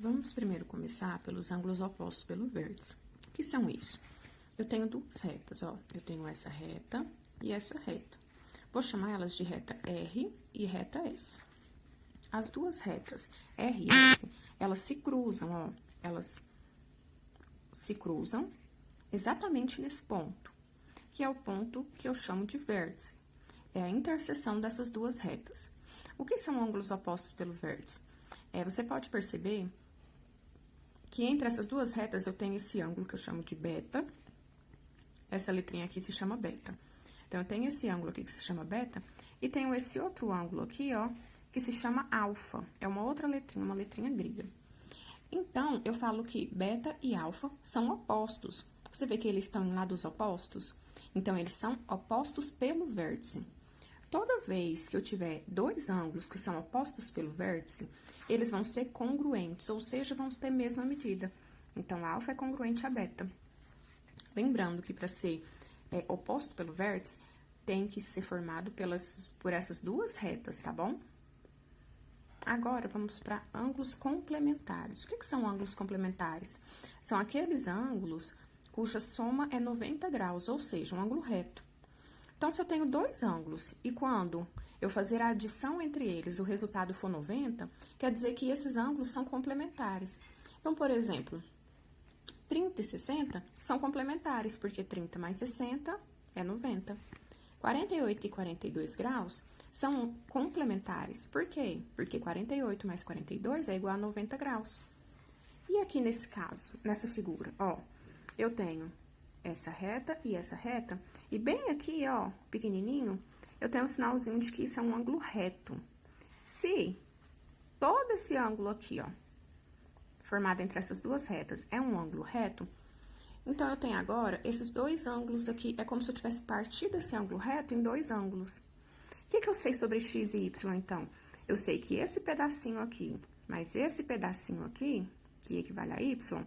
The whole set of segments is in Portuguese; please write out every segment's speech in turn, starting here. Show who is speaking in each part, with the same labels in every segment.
Speaker 1: Vamos primeiro começar pelos ângulos opostos pelo vértice. O que são isso? Eu tenho duas retas, ó. Eu tenho essa reta e essa reta. Vou chamar elas de reta R e reta S. As duas retas R e S, elas se cruzam, ó. Elas se cruzam exatamente nesse ponto, que é o ponto que eu chamo de vértice. É a interseção dessas duas retas. O que são ângulos opostos pelo vértice? Você pode perceber que entre essas duas retas eu tenho esse ângulo que eu chamo de beta. Essa letrinha aqui se chama beta. Então, eu tenho esse ângulo aqui que se chama beta e tenho esse outro ângulo aqui, ó, que se chama alfa. É uma outra letrinha, uma letrinha grega. Então, eu falo que beta e alfa são opostos. Você vê que eles estão em lados opostos? Então, eles são opostos pelo vértice. Toda vez que eu tiver dois ângulos que são opostos pelo vértice, eles vão ser congruentes, ou seja, vão ter a mesma medida. Então, a alfa é congruente a beta. Lembrando que para ser oposto pelo vértice, tem que ser formado por essas duas retas, tá bom? Agora, vamos para ângulos complementares. O que são ângulos complementares? São aqueles ângulos cuja soma é 90 graus, ou seja, um ângulo reto. Então, se eu tenho dois ângulos e quando eu fazer a adição entre eles, o resultado for 90, quer dizer que esses ângulos são complementares. Então, por exemplo, 30 e 60 são complementares, porque 30 mais 60 é 90. 48 e 42 graus são complementares. Por quê? Porque 48 mais 42 é igual a 90 graus. E aqui nesse caso, nessa figura, ó, eu tenho essa reta, e bem aqui, ó, pequenininho, eu tenho um sinalzinho de que isso é um ângulo reto. Se todo esse ângulo aqui, ó, formado entre essas duas retas, é um ângulo reto, então, eu tenho agora esses dois ângulos aqui, é como se eu tivesse partido esse ângulo reto em dois ângulos. O que eu sei sobre x e y, então? Eu sei que esse pedacinho aqui, mais esse pedacinho aqui, que equivale a y,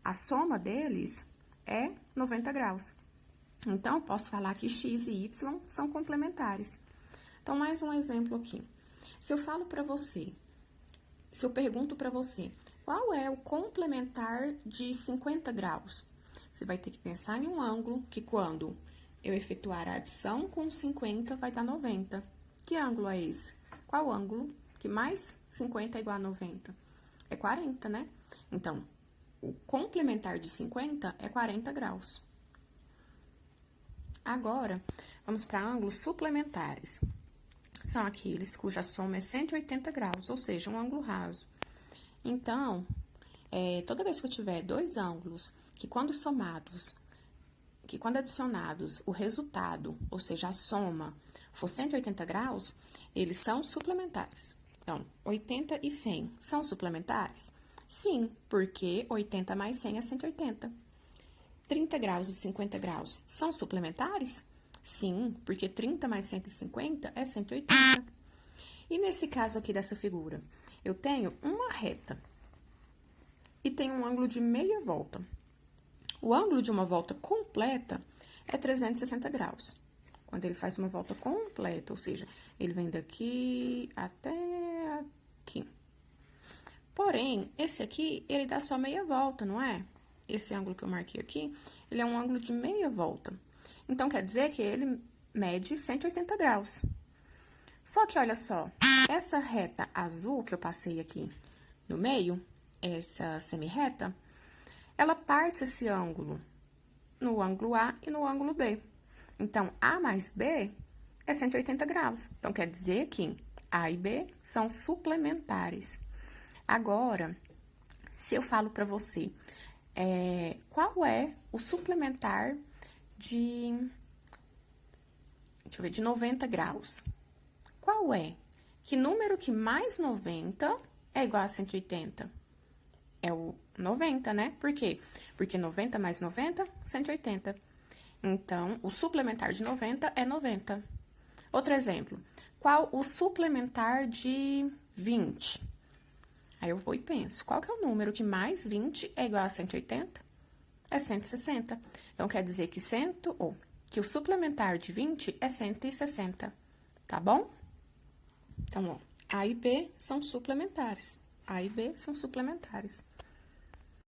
Speaker 1: a soma deles é 90 graus. Então, eu posso falar que x e y são complementares. Então, mais um exemplo aqui. Se eu pergunto para você, qual é o complementar de 50 graus? Você vai ter que pensar em um ângulo que quando eu efetuar a adição com 50 vai dar 90. Que ângulo é esse? Qual ângulo que mais 50 é igual a 90? É 40, né? Então, o complementar de 50 é 40 graus. Agora, vamos para ângulos suplementares. São aqueles cuja soma é 180 graus, ou seja, um ângulo raso. Então, toda vez que eu tiver dois ângulos que quando adicionados, o resultado, ou seja, a soma, for 180 graus, eles são suplementares. Então, 80 e 100 são suplementares? Sim, porque 80 mais 100 é 180. 30 graus e 50 graus são suplementares? Sim, porque 30 mais 150 é 180. E nesse caso aqui dessa figura, eu tenho uma reta e tenho um ângulo de meia volta. O ângulo de uma volta completa é 360 graus. Quando ele faz uma volta completa, ou seja, ele vem daqui até aqui. Porém, esse aqui, ele dá só meia volta, não é? Esse ângulo que eu marquei aqui, ele é um ângulo de meia volta. Então, quer dizer que ele mede 180 graus. Só que, olha só, essa reta azul que eu passei aqui no meio, essa semirreta, ela parte esse ângulo no ângulo A e no ângulo B. Então, A mais B é 180 graus. Então, quer dizer que A e B são suplementares. Agora, se eu falo para você, qual é o suplementar de 90 graus? Qual é? Que número que mais 90 é igual a 180? É o 90, né? Por quê? Porque 90 mais 90, 180. Então, o suplementar de 90 é 90. Outro exemplo. Qual o suplementar de 20? Aí eu vou e penso, qual que é o número que mais 20 é igual a 180? É 160. Então, quer dizer que o suplementar de 20 é 160, tá bom? Então, ó, A e B são suplementares. A e B são suplementares.